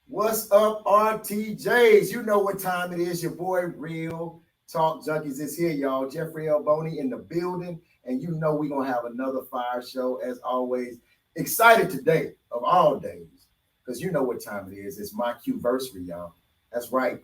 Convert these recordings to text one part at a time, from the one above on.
What's up, RTJs? You know what time it is. Your boy Real Talk Junkies is here, y'all. Jeffrey L. Boney in the building. And you know we're going to have another fire show, as always. Excited today, of all days, because you know what time it is. It's my Qversary, y'all. That's right.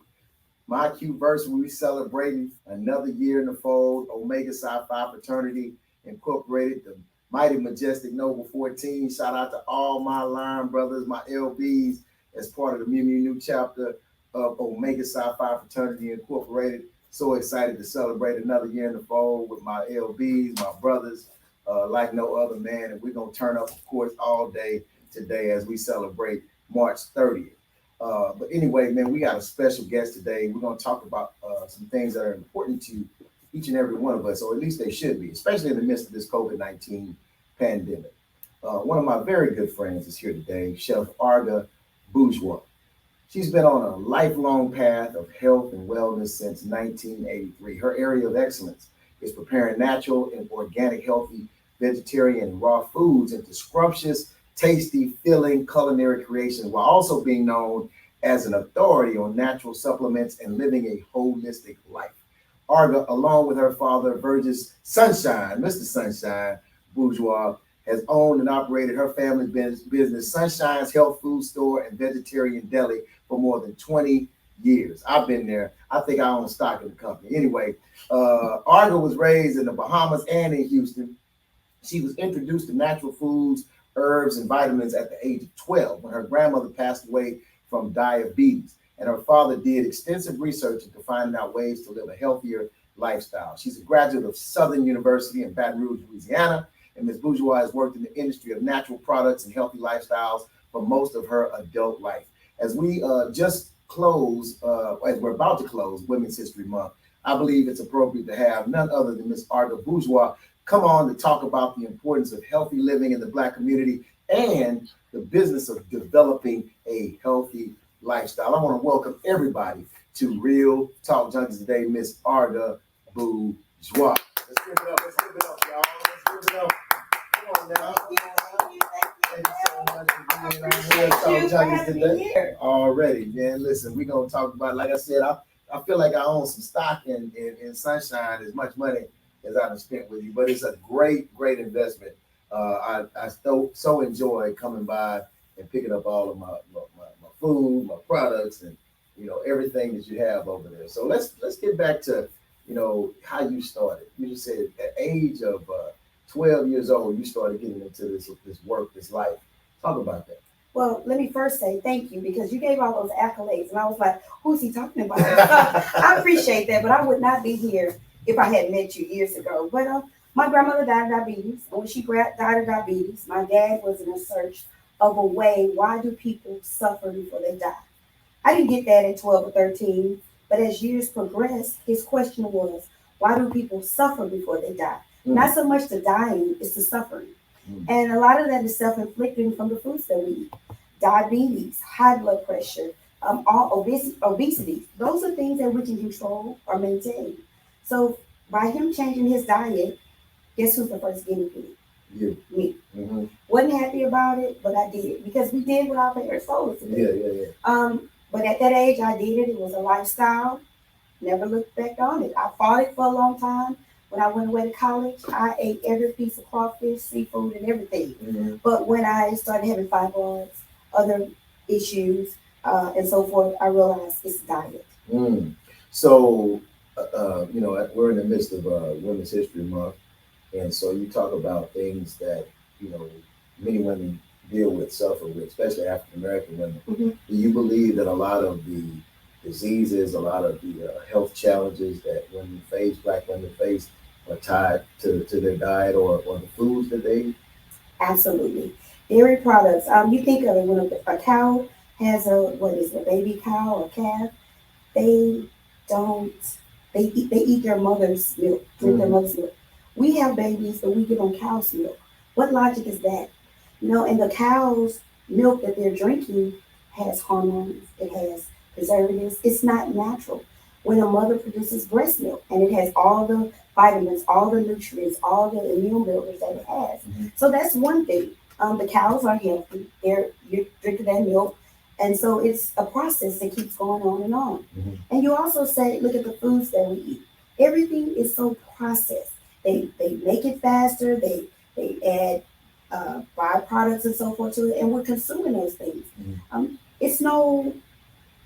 My Qversary, we celebrating another year in the fold. Omega Psi Phi Fraternity Incorporated, the mighty, majestic, noble 14. Shout out to all my line brothers, my LBs, as part of the Mew New chapter of Omega Psi Phi Fraternity Incorporated. So excited to celebrate another year in the fold with my LBs, my brothers, like no other, man. And we're going to turn up, of course, all day today as we celebrate March 30th. But anyway, man, we got a special guest today. We're going to talk about some things that are important to each and every one of us, or at least they should be, especially in the midst of this COVID-19 pandemic. One of my very good friends is here today, Chef Arga Bourgeois. She's been on a lifelong path of health and wellness since 1983. Her area of excellence is preparing natural and organic, healthy, vegetarian, and raw foods into scrumptious, tasty, filling culinary creations, while also being known as an authority on natural supplements and living a holistic life. Arga, along with her father, Burgess Sunshine, Mr. Sunshine Bourgeois, has owned and operated her family business, Sunshine's Health Food Store and Vegetarian Deli, for more than 20 years. I've been there. I think I own stock in the company. Anyway, Arga was raised in the Bahamas and in Houston. She was introduced to natural foods, herbs, and vitamins at the age of 12 when her grandmother passed away from diabetes. And her father did extensive research into finding out ways to live a healthier lifestyle. She's a graduate of Southern University in Baton Rouge, Louisiana, and Ms. Bourgeois has worked in the industry of natural products and healthy lifestyles for most of her adult life. As we just close, as we're about to close Women's History Month, I believe it's appropriate to have none other than Ms. Arga Bourgeois come on to talk about the importance of healthy living in the Black community and the business of developing a healthy lifestyle. I want to welcome everybody to Real Talk Junkies today, Ms. Arga Bourgeois. Let's give it up. Let's give it up, y'all. Let's give it up. Come on now. Thank you so much for being on Real Talk Junkies today. Already, man. Listen, we're going to talk about, like I said, I feel like I own some stock in Sunshine, as much money as I've spent with you, but it's a great investment. I so enjoy coming by and picking up all of my food, my products, and everything that you have over there. So let's get back to how you started. You just said at the age of 12 years old, you started getting into this work, this life. Talk about that. Well, let me first say thank you, because you gave all those accolades, and I was like, who's he talking about? I appreciate that, but I would not be here if I had met you years ago. But my grandmother died of diabetes, and when she died of diabetes, my dad was in a search of a way, why do people suffer before they die? I didn't get that at 12 or 13, but as years progressed, his question was, why do people suffer before they die? Not so much the dying, it's the suffering. And a lot of that is self-inflicted from the foods that we eat. Diabetes, high blood pressure, all obesity. Those are things that we can control or maintain. So by him changing his diet, guess who's the first guinea pig? You. Me. Mm-hmm. Wasn't happy about it, but I did it because we did what our parents told us to do. Yeah. But at that age, I did it. It was a lifestyle. Never looked back on it. I fought it for a long time. When I went away to college, I ate every piece of crawfish, seafood, and everything. Mm-hmm. But when I started having fibroids, other issues, and so forth, I realized it's diet. So, we're in the midst of Women's History Month. And so you talk about things that, many women deal with, suffer with, especially African-American women. Mm-hmm. Do you believe that a lot of the diseases, a lot of the health challenges that Black women face, are tied to their diet or the foods that they eat? Absolutely. Dairy products. You think of it when a cow has a baby cow or calf, they eat their mother's milk, drink their mother's milk. We have babies, but we give them cow's milk. What logic is that? And the cow's milk that they're drinking has hormones, it has preservatives. It's not natural. When a mother produces breast milk, and it has all the vitamins, all the nutrients, all the immune builders that it has. Mm-hmm. So that's one thing. The cows are healthy. You're drinking that milk. And so it's a process that keeps going on and on. Mhm. And you also say, look at the foods that we eat. Everything is so processed. They make it faster. They add byproducts and so forth to it, and we're consuming those things. Mhm. It's no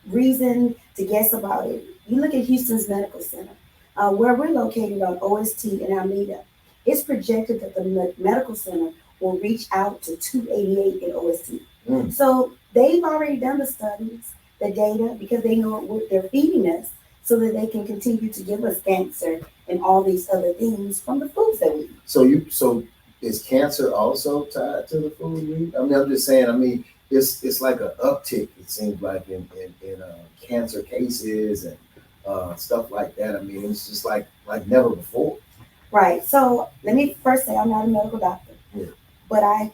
reason to guess about it. You look at Houston's Medical Center, where we're located on OST in Alameda. It's projected that the medical center will reach out to 288 in OST. Mm. So they've already done the studies, the data, because they know what they're feeding us so that they can continue to give us cancer and all these other things from the foods that we eat. So is cancer also tied to the food we eat? I mean, I'm just saying. I mean, it's like an uptick. It seems like in cancer cases and stuff like that. I mean, it's just like never before. Right. So let me first say I'm not a medical doctor, Yeah. but I've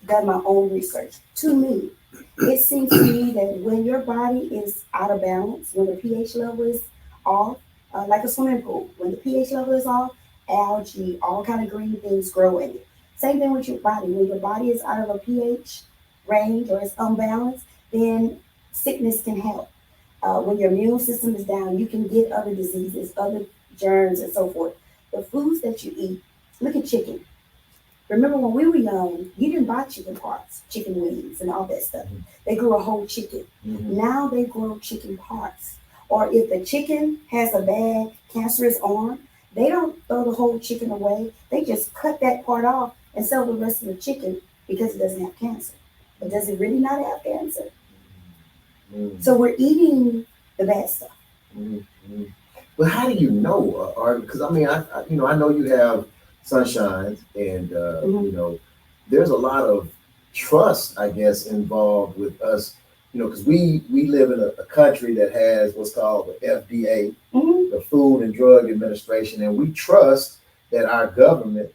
done my own research. To me, it seems to me that when your body is out of balance, when the pH level is off, like a swimming pool, when the pH level is off, algae, all kind of green things grow in it. Same thing with your body. When your body is out of a pH range or it's unbalanced, then sickness can help. When your immune system is down, you can get other diseases, other germs, and so forth. The foods that you eat, look at chicken. Remember when we were young, you didn't buy chicken parts, chicken wings, and all that stuff. Mhm. They grew a whole chicken. Mhm. Now they grow chicken parts. Or if the chicken has a bad cancerous arm, they don't throw the whole chicken away. They just cut that part off and sell the rest of the chicken because it doesn't have cancer. But does it really not have cancer? Mhm. So we're eating the bad stuff. Mhm. Mhm. But how do you know, Arga? Because I mean, I know you have sunshine, and Mhm. there's a lot of trust, I guess, involved with us. Because we live in a country that has what's called the FDA, Mhm. the Food and Drug Administration, and we trust that our government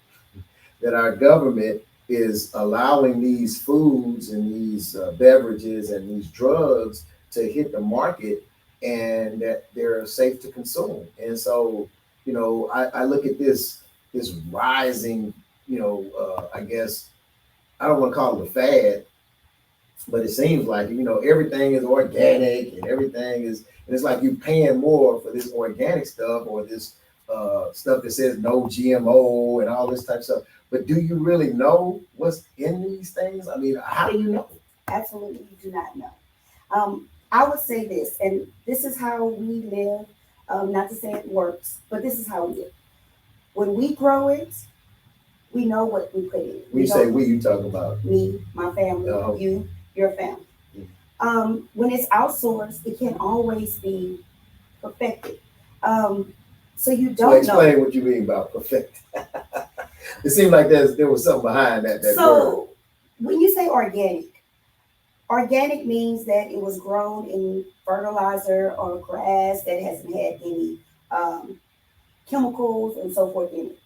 is allowing these foods and these beverages and these drugs to hit the market, and that they're safe to consume. And so, I look at this rising, I guess I don't want to call it a fad, but it seems like everything is organic and and it's like you're paying more for this organic stuff or this stuff that says no GMO and all this type of stuff. But do you really know what's in these things? I mean, how do you know? Absolutely, you do not know. I would say this, and this is how we live. Not to say it works, but this is how we live. When we grow it, we know what we put in. When you say we, you talking about Me, my family, you, your family. When it's outsourced, it can't always be perfected. So you so don't explain know. what you mean by perfect. It seemed like there was something behind that word. So when you say organic means that it was grown in fertilizer or grass that hasn't had any um, chemicals and so forth in it.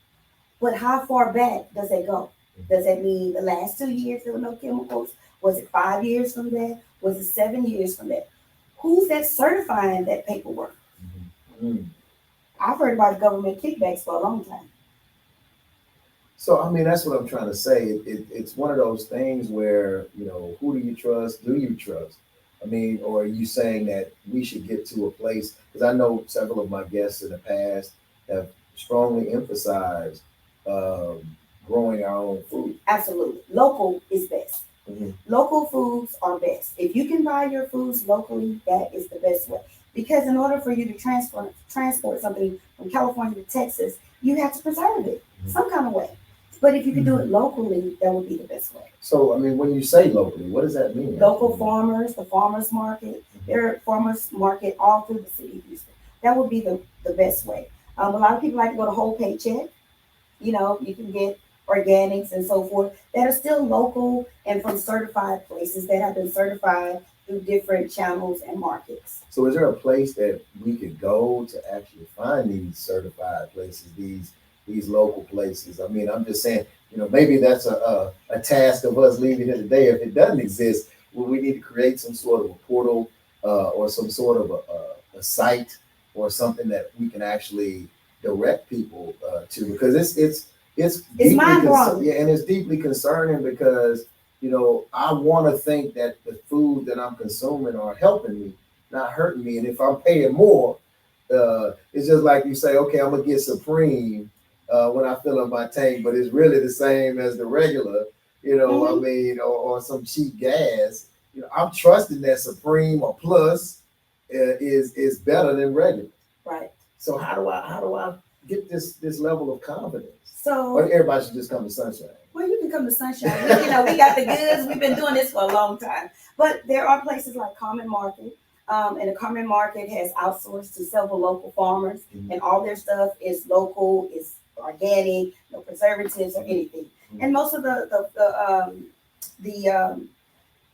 But how far back does that go? Does that mean the last 2 years there were no chemicals? Was it 5 years from that? Was it 7 years from that? Who's that certifying that paperwork? Mm. I've heard about government kickbacks for a long time. So I mean, that's what I'm trying to say. It's one of those things where who do you trust? Do you trust? I mean, or are you saying that we should get to a place? Because I know several of my guests in the past have strongly emphasized um, growing our own food. Absolutely. Local is best. Mhm. Local foods are best. If you can buy your foods locally, that is the best way. Because in order for you to transport something from California to Texas, you have to preserve it some kind of way. But if you can do it locally, that would be the best way. So I mean, when you say locally, what does that mean? Local farmers, the farmers market, there are farmers market all through the city of Houston. That would be the best way. A lot of people like to go to Whole Paycheck. You can get organics and so forth that are still local and from certified places that have been certified through different channels and markets. So is there a place that we could go to actually find these certified places, these local places? I mean, I'm just saying, maybe that's a task of us leaving here today. If it doesn't exist, well, we need to create some sort of a portal or some sort of a site or something that we can actually direct people to, because it's It's mind blowing. yeah, and it's deeply concerning because I want to think that the food that I'm consuming are helping me, not hurting me. And if I'm paying more, it's just like you say, okay, I'm gonna get Supreme when I fill up my tank, but it's really the same as the regular. I Mhm. mean, or some cheap gas. I'm trusting that Supreme or Plus is better than regular. Right. So how do I get this level of confidence? Or So, everybody should just come to Sunshine. well, you can come to Sunshine. We got the goods. We've been doing this for a long time. But there are places like Common Market, and the Common Market has outsourced to several local farmers, Mhm. and all their stuff is local, is organic, no preservatives or anything. Mhm. And most of the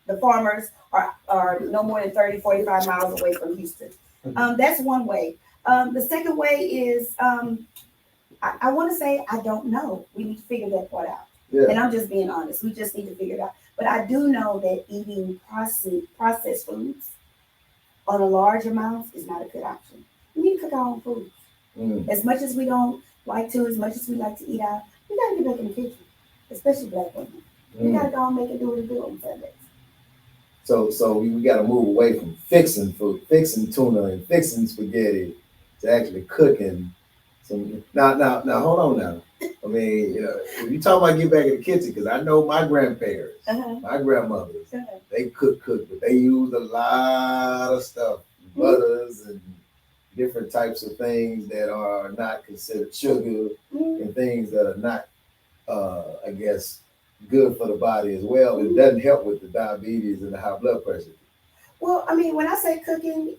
the farmers are no more than 30, 45 miles away from Houston. That's one way. The second way is I want to say I don't know. We need to figure that part out. Yeah. And I'm just being honest. We just need to figure it out. But I do know that eating processed foods on a large amount is not a good option. We need to cook our own food. Mm. As much as we don't like to, as much as we like to eat out, we gotta get back in the kitchen, especially black women. We gotta go and make it do what it do on Sundays. So we got to move away from fixing food, fixing tuna and fixing spaghetti to actually cooking some. Now, hold on now. I mean, if you talk about get back in the kitchen, because I know my grandparents, my grandmothers, they cook, but they use a lot of stuff, butters and different types of things that are not considered sugar and things that are not, I guess, good for the body as well. It doesn't help with the diabetes and the high blood pressure. Well, I mean, when I say cooking,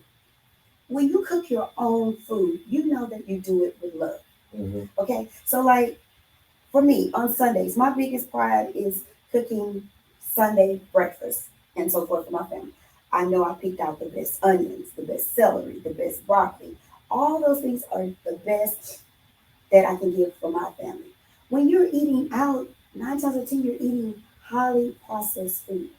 when you cook your own food, you know that you do it with love. Mm-hmm. Okay, so like for me on Sundays, my biggest pride is cooking Sunday breakfast and so forth for my family. I know I picked out the best onions, the best celery, the best broccoli. All those things are the best that I can give for my family. When you're eating out, 9 times out of 10, you're eating highly processed foods.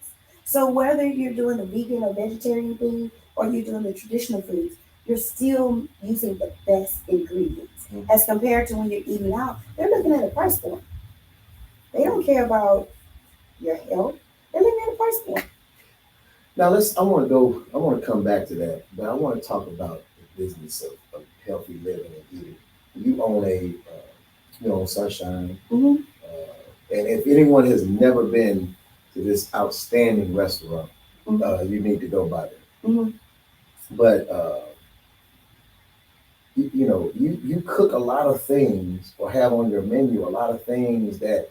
So whether you're doing the vegan or vegetarian thing or you're doing the traditional foods, you're still using the best ingredients. As compared to when you're eating out, they're looking at a price point. They don't care about your health. They're looking at a price point. Now I want to come back to that, but I want to talk about the business of healthy living and eating. You own Sunshine. Mm-hmm. And if anyone has never been to this outstanding restaurant, you need to go by there. Mm-hmm. But you cook a lot of things or have on your menu a lot of things that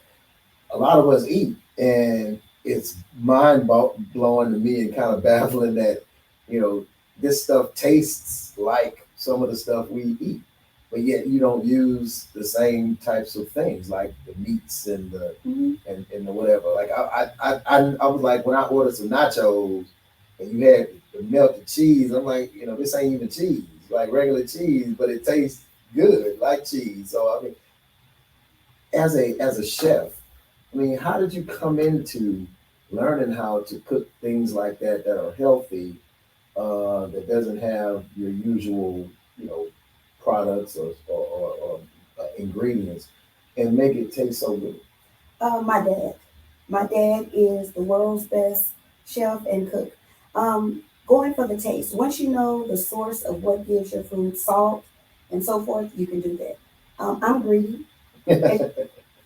a lot of us eat, and it's mind blowing to me and kind of baffling that this stuff tastes like some of the stuff we eat, but yet you don't use the same types of things like the meats and the and the whatever. Like I was like when I ordered some nachos and you had the melted cheese, I'm like, this ain't even cheese, like regular cheese, but it tastes good like cheese. So I mean, as a chef, I mean, how did you come into learning how to cook things like that are healthy, that doesn't have your usual, products or ingredients, and make it taste so good? My dad. My dad is the world's best chef and cook. Going for the taste. Once you know the source of what gives your food salt and so forth, you can do that. I'm greedy.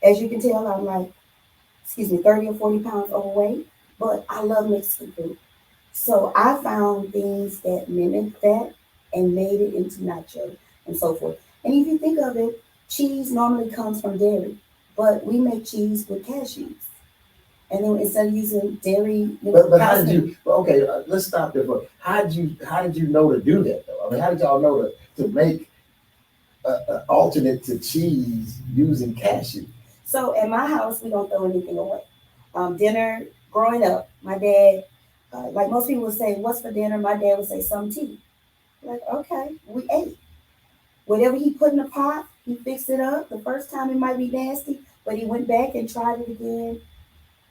As you can tell, I'm like, 30 or 40 pounds overweight, but I love Mexican food. So I found things that mimicked that and made it into nacho and so forth. And if you think of it, cheese normally comes from dairy, but we make cheese with cashews. And then instead of using dairy, but how did you? Okay, let's stop there. How did you know to do that though? I mean, how did y'all know to make an alternate to cheese using cashew? So at my house, we don't throw anything away. Dinner, growing up, my dad, like most people would say, "What's for dinner?" My dad would say, "Some tea." Like, okay, we ate. Whatever he put in the pot, he fixed it up. The first time it might be nasty, but he went back and tried it again,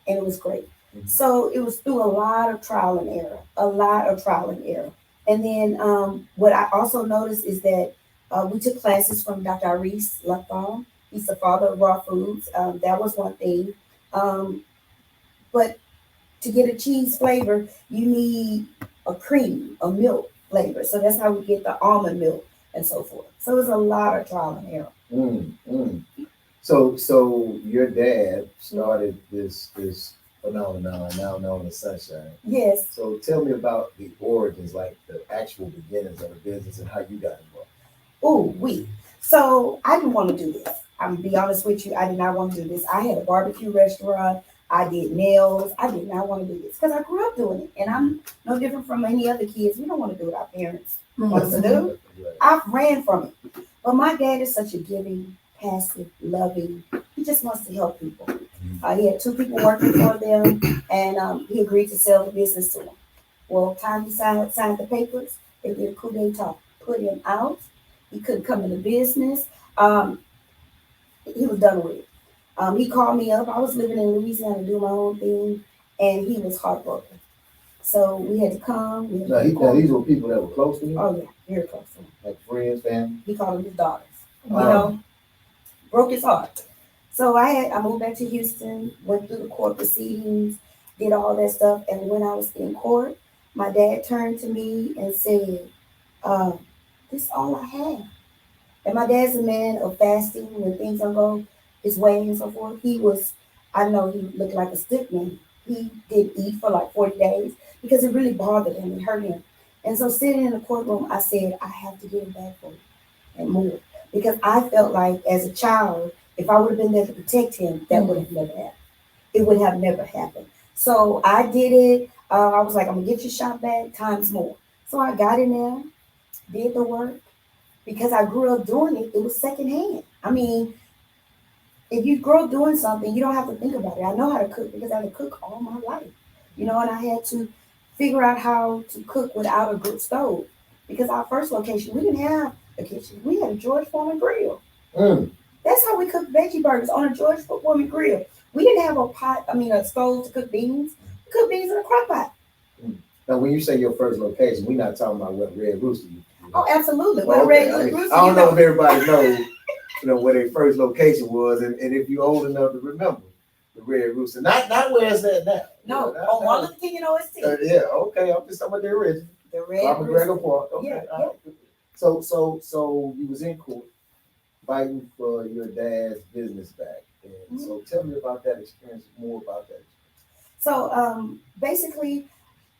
and it was great. So it was through a lot of trial and error, a lot of trial and error. And then what I also noticed is that we took classes from Dr. Reese He's the father of raw foods. That was one thing. But to get a cheese flavor, you need a cream, a milk flavor. So that's how we get the almond milk and so forth. So it's a lot of trial and error. Mm, mm. So your dad started this phenomenon now known as Sunshine. Yes. So tell me about the origins, like the actual beginnings of the business and how you got involved. So I didn't want to do this. I'm gonna be honest with you. I did not want to do this. I had a barbecue restaurant. I did nails. I did not want to do this because I grew up doing it, and I'm no different from any other kids. We don't want to do what our parents want us to do. I ran from it, but my dad is such a giving, passive, loving. He just wants to help people. He had 2 people working for them, and he agreed to sell the business to them. Well, time he signed the papers, they did a coup d'etat, put him out. He couldn't come into business. He was done with it. He called me up. I was living in Louisiana doing my own thing, and he was heartbroken. So we had to come. Now, these were people that were close to you? Oh, yeah, very close to him. Like friends, family? He called them his daughters. You know, broke his heart. So I moved back to Houston, went through the court proceedings, did all that stuff. And when I was in court, my dad turned to me and said, this is all I have. And my dad's a man of fasting when things don't go his way and so forth. I know he looked like a stick man. He didn't eat for like 40 days because it really bothered him and hurt him. And so sitting in the courtroom, I said, I have to get him back for it and more. Because I felt like as a child, if I would have been there to protect him, that would have never happened. It would have never happened. So I did it. I was like, I'm going to get your shop back times more. So I got in there, did the work. Because I grew up doing it, it was secondhand. I mean, if you grow up doing something, you don't have to think about it. I know how to cook because I had to cook all my life. You know, and I had to figure out how to cook without a good stove. Because our first location, we didn't have a kitchen. We had a George Foreman grill. That's how we cooked veggie burgers, on a George Foreman grill. We didn't have a stove to cook beans. We cooked beans in a crock pot. Now, when you say your first location, we're not talking about what Red Rooster you. Oh, absolutely. Okay. I don't know if everybody knows, where their first location was, and if you're old enough to remember the Red Rooster. Not where it's at now. No, on Martin Luther King and OST. Yeah, okay. I'm just talking about the original. The Red Rooster. Okay. Yeah. So you was in court fighting for your dad's business back. And so tell me about that experience, more about that. So basically,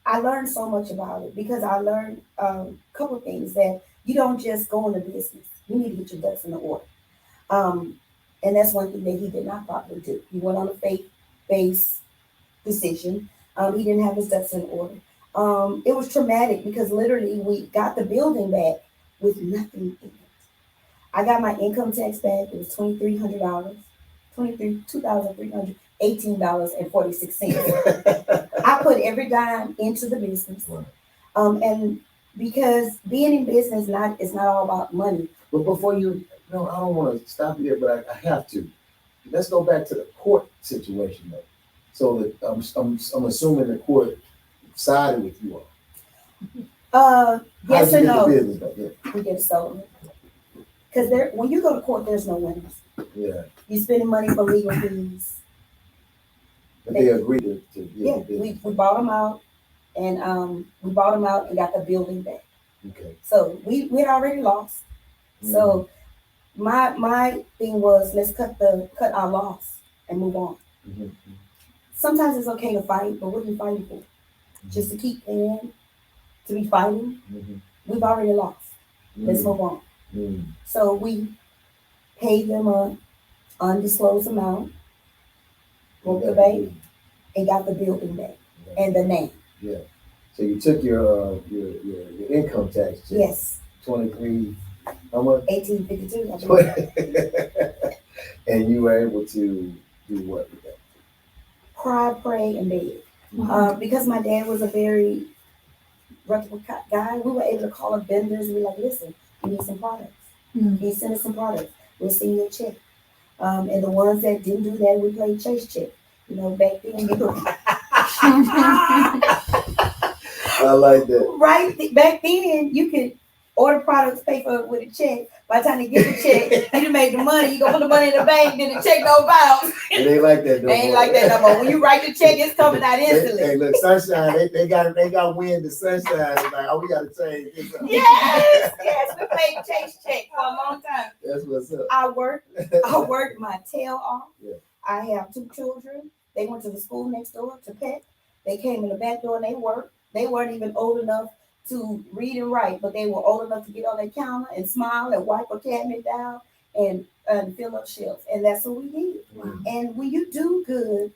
I learned so much about it because I learned a couple of things that you don't just go into business. You need to get your ducks in order. And that's one thing that he did not properly do. He went on a faith-based decision. He didn't have his ducks in order. It was traumatic because literally we got the building back with nothing in it. I got my income tax back. It was $2,300, $2,318.46. I put every dime into the business. And because being in business is not all about money. But before I don't want to stop you there, but I have to. Let's go back to the court situation though. So I'm assuming the court sided with you all. Yes or no? Yeah. We get a settlement. Because when you go to court, there's no winners. Yeah. You're spending money for legal fees. But they agreed to yeah, we bought them out, and got the building back. Okay. So we had already lost. Mm-hmm. So my thing was, let's cut our loss and move on. Mm-hmm. Sometimes it's okay to fight, but what are you fighting for? Mm-hmm. Just to keep paying, to be fighting? Mm-hmm. We've already lost. Mm-hmm. Let's move on. Mm-hmm. So we paid them an undisclosed amount, broke the bank, and got the building back and the name. Yeah. So you took your income tax. Yes. 23. How much? 1852. And you were able to do what with that? Cry, pray, and beg. Mm-hmm. Because my dad was a very reputable guy, we were able to call up vendors and be like, listen, we need some products. Mm-hmm. You send us some products. We'll send you a check. And the ones that didn't do that, we played chase check. Back then. I like that. Right. Back then, you could order products, pay for it with a check. By the time they get the check, you done made the money. You go put the money in the bank, then the check don't bounce. It ain't like that no They ain't more. like that no more. When you write the check, it's coming out instantly. Hey, look, sunshine. They got wind to sunshine. It's like, oh, we got to change this up. Yes, we paid Chase check for a long time. That's what's up. I worked my tail off. Yeah. I have 2 children. They went to the school next door to Peck. They came in the back door and they worked. They weren't even old enough to read and write, but they were old enough to get on their counter and smile and wipe a cabinet down and fill up shelves. And that's what we did. Mhm. And when you do good,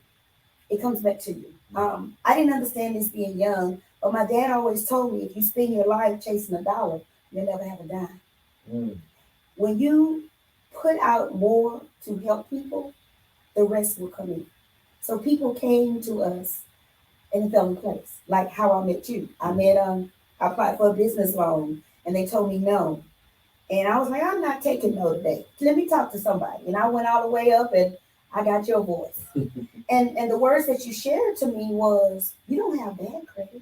it comes back to you. I didn't understand this being young, but my dad always told me if you spend your life chasing a dollar, you'll never have a dime. Mm. When you put out more to help people, the rest will come in. So people came to us and it fell in place. Like how I met you. I applied for a business loan and they told me no. And I was like, I'm not taking no today. Let me talk to somebody. And I went all the way up and I got your voice. and the words that you shared to me was, you don't have bad credit.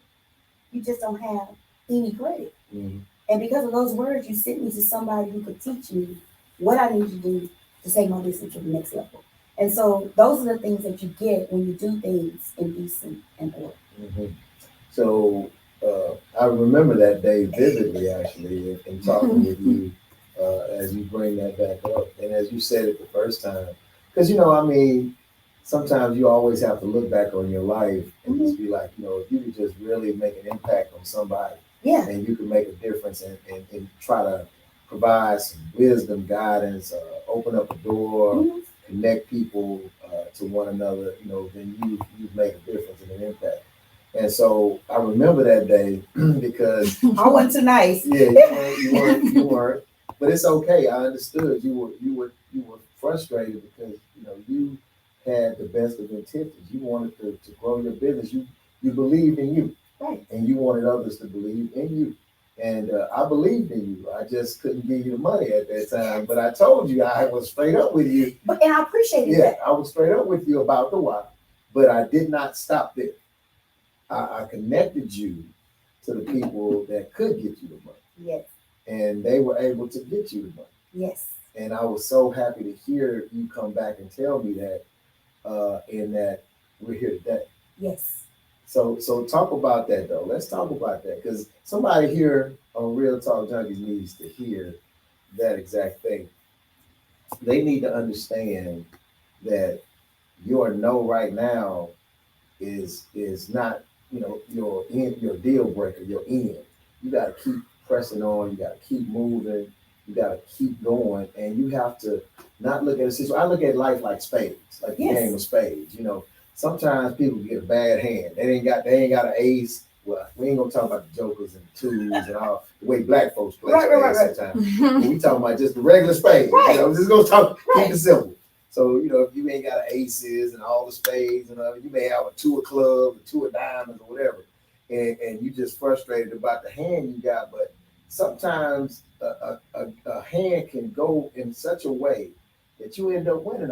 You just don't have any credit. Mm-hmm. And because of those words, you sent me to somebody who could teach me what I need to do to take my business to the next level. And so those are the things that you get when you do things in decent and order. Mm-hmm. So I remember that day vividly, actually, in talking with you as you bring that back up. And as you said it the first time, because, I mean, sometimes you always have to look back on your life and just be like, if you could just really make an impact on somebody, Yeah. and you can make a difference and try to provide some wisdom, guidance, open up a door, Mm-hmm. connect people to one another, then you've made a difference and an impact. And so I remember that day because I wasn't too nice. Yeah, you weren't. But it's okay. I understood you were frustrated because you had the best of intentions. You wanted to grow your business. You believed in you. Right. And you wanted others to believe in you. And I believed in you. I just couldn't give you the money at that time. But I told you I was straight up with you. And I appreciated that. I was straight up with you about the why. But I did not stop there. I connected you to the people that could get you the money. Yes. And they were able to get you the money. Yes. And I was so happy to hear you come back and tell me that, and that we're here today. Yes. So talk about that though. Let's talk about that because somebody here on Real Talk Junkies needs to hear that exact thing. They need to understand that your no right now is not your deal breaker, your end. You got to keep pressing on. You got to keep moving. You got to keep going, and you have to not look at a situation. I look at life like spades, like the game of spades. Sometimes people get a bad hand. They ain't got an ace. Well, we ain't gonna talk about the jokers and the twos and all the way black folks play spades sometimes. We talking about just the regular spades. Right. Just gonna talk, keep it simple. So if you ain't got aces and all the spades and you may have a 2 of clubs, a 2 of diamonds, or whatever, and you just frustrated about the hand you got. But sometimes a hand can go in such a way that you end up winning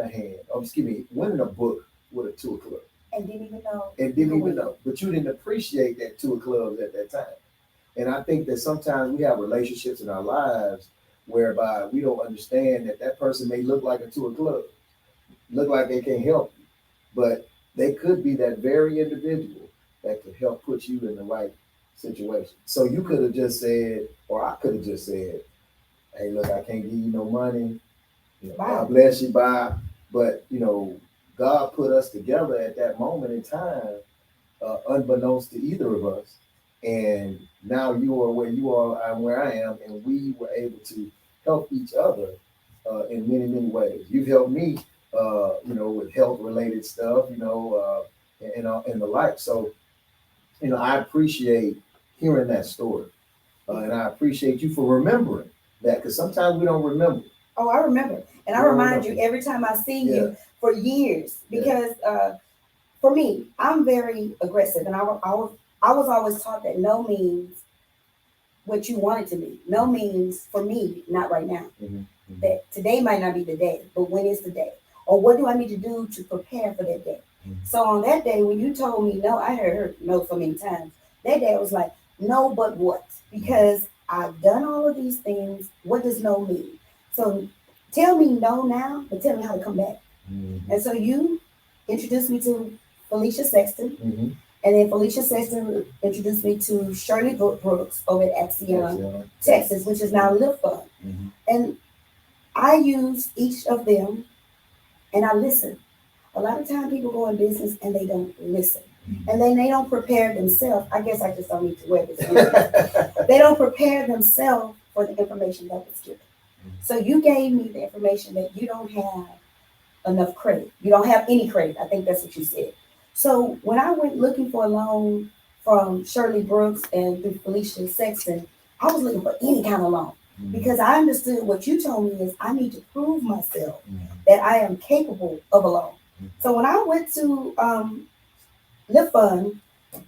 winning a book with a 2 of clubs. And didn't even know. But you didn't appreciate that 2 of clubs at that time. And I think that sometimes we have relationships in our lives whereby we don't understand that person may look like a 2 of clubs, look like they can't help you, but they could be that very individual that could help put you in the right situation. So you could have just said, or I could have just said, hey, look, I can't give you no money. God bless you, bye. But, God put us together at that moment in time, unbeknownst to either of us. And now you are where you are, I'm where I am, and we were able to help each other in many, many ways. You've helped me, with health-related stuff, and the like. So, I appreciate hearing that story, and I appreciate you for remembering that, because sometimes we don't remember. Oh, I remember, and I remind you every time I see you for years, because for me, I'm very aggressive, and I was always taught that no means what you want it to be. No means for me, not right now. Mm-hmm. That today might not be the day, but when is the day? Or what do I need to do to prepare for that day? Mm-hmm. So on that day, when you told me no, I heard no so many times. That day I was like, no, but what? Because I've done all of these things. What does no mean? So tell me no now, but tell me how to come back. Mm-hmm. And so you introduced me to Felicia Sexton, Mm-hmm. and then Felicia Sexton introduced me to Shirley Brooks over at Axion, Texas, which is now Lift Fund. Mm-hmm. And I use each of them and I listen. A lot of time people go in business and they don't listen. Mm-hmm. And then they don't prepare themselves. I guess I just don't need to wear this. They don't prepare themselves for the information that was given. Mm-hmm. So you gave me the information that you don't have enough credit. You don't have any credit. I think that's what you said. So when I went looking for a loan from Shirley Brooks and through Felicia Sexton, I was looking for any kind of loan because I understood what you told me is I need to prove myself that I am capable of a loan. So when I went to Lift Fund,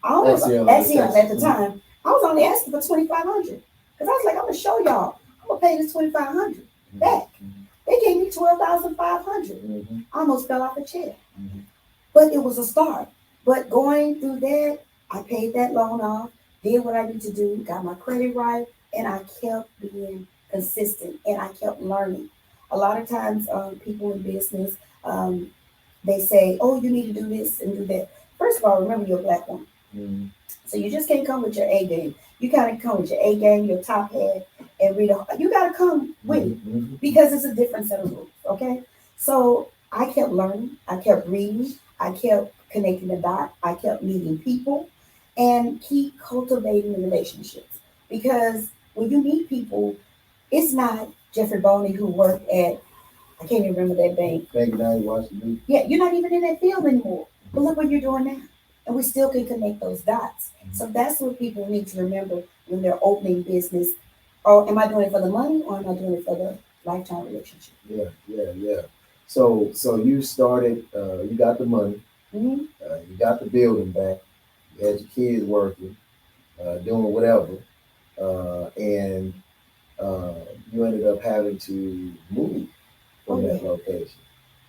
I was Axiom at the time. I was only asking for $2,500 because I was like, I'm gonna show y'all. I'm gonna pay this $2,500 back. They gave me $12,500. I almost fell off the chair, but it was a start. But going through that, I paid that loan off, did what I need to do, got my credit right, and I kept being consistent and I kept learning. A lot of times, people in business, they say, "Oh, you need to do this and do that." First of all, remember you're a black woman. So you just can't come with your A game. You gotta come with your A game, your top hat, and read. You gotta come with it because it's a different set of rules. Okay, so I kept learning, I kept reading, I kept connecting the dots, I kept meeting people, and keep cultivating the relationships. Because when you meet people, it's not Jeffrey Boney who worked at I can't even remember that bank. Bank of Washington. Yeah, you're not even in that field anymore. But look what you're doing now. And we still can connect those dots. So that's what people need to remember when they're opening business. Or am I doing it for the money or am I doing it for the lifetime relationship? Yeah. So you started, you got the money, you got the building back, you had your kids working, doing whatever, and you ended up having to move from that location.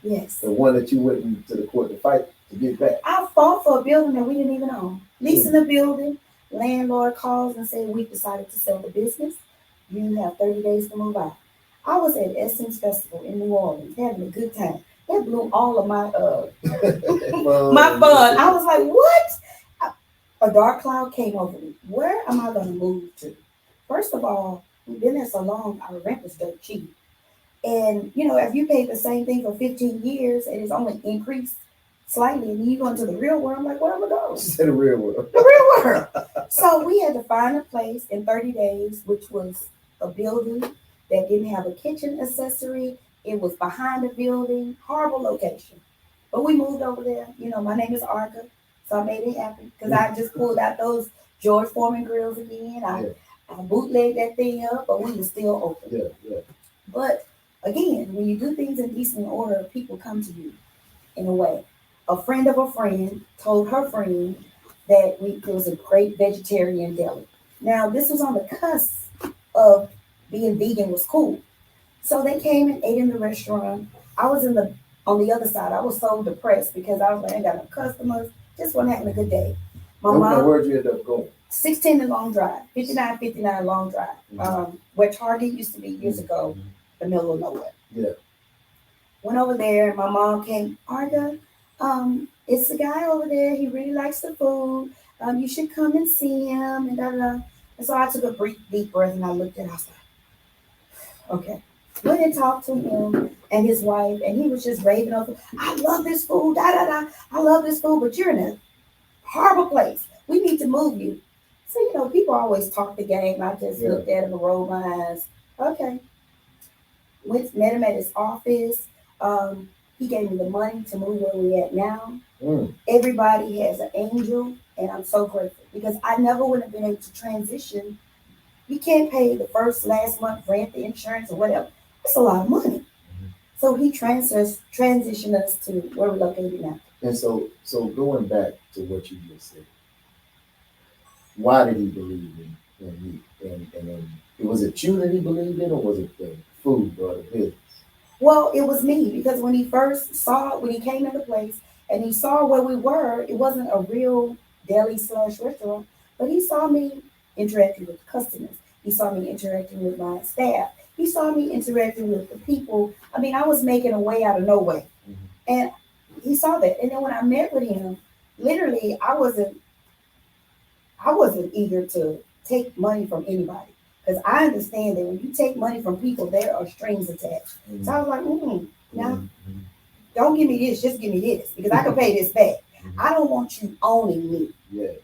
Yes. The one that you went to the court to fight to get back. I fought for a building that we didn't even own. Leasing the building, landlord calls and said, we've decided to sell the business. You have 30 days to move out. I was at Essence Festival in New Orleans having a good time. That blew all of my my fun. I was like, what? A dark cloud came over me. Where am I going to move to? First of all, we've been there so long, our rent was dirt cheap. And, you know, if you pay the same thing for 15 years and it's only increased slightly, and you go into the real world, I'm like, where am I going? She said the real world. The real world. So we had to find a place in 30 days, which was a building that didn't have a kitchen accessory. It was behind a building, horrible location. But we moved over there. You know, my name is Arga, so I made it happen because I just pulled out those George Foreman grills again. I bootlegged that thing up, but we were still open. Yeah. But again, when you do things in decent order, people come to you in a way. A friend of a friend told her friend that there was a great vegetarian deli. Now, this was on the cusp of being vegan was cool. So they came and ate in the restaurant. I was on the other side. I was so depressed because I was like, I ain't got no customers. Just wasn't having a good day. My mom, where'd you end up going? 16 and Long Drive, 59 Long Drive, where Target used to be years ago, the middle of nowhere. Yeah. Went over there, and my mom came, Arga, it's the guy over there. He really likes the food. You should come and see him, and da da da. And so I took a deep breath, and I looked at him. I was like, okay. Went and talked to him and his wife, and he was just raving over, I love this food, da da da. I love this food, but you're in a horrible place. We need to move you. So, you know, people always talk the game. I just looked at him and rolled my eyes. Okay. Met him at his office. He gave me the money to move where we're at now. Everybody has an angel, and I'm so grateful because I never would have been able to transition. You can't pay the last month rent, the insurance, or whatever. It's a lot of money. So he transitioned us to where we're located now. And so going back to what you just said, why did he believe in you? And was it you that he believed in, or was it the food or the business? Well, it was me because when he came into place and he saw where we were, it wasn't a real deli / restaurant, but he saw me interacting with customers. He saw me interacting with my staff. He saw me interacting with the people. I mean, I was making a way out of no way. And he saw that. And then when I met with him, literally I wasn't eager to take money from anybody. Because I understand that when you take money from people, there are strings attached. So I was like, now don't give me this, just give me this. Because I can pay this back. I don't want you owning me. Yeah.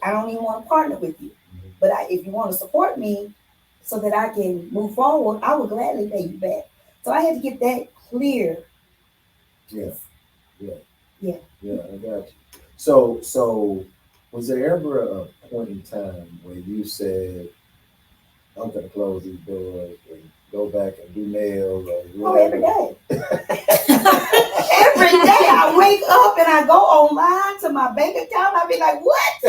I don't even want to partner with you. But if you want to support me so that I can move forward, I will gladly pay you back. So I had to get that clear. Yeah. Yeah. I got you. So was there ever a point in time where you said, I'm gonna close these doors and go back and do nails or every day. Every day I wake up and I go online to my bank account. I be like, what?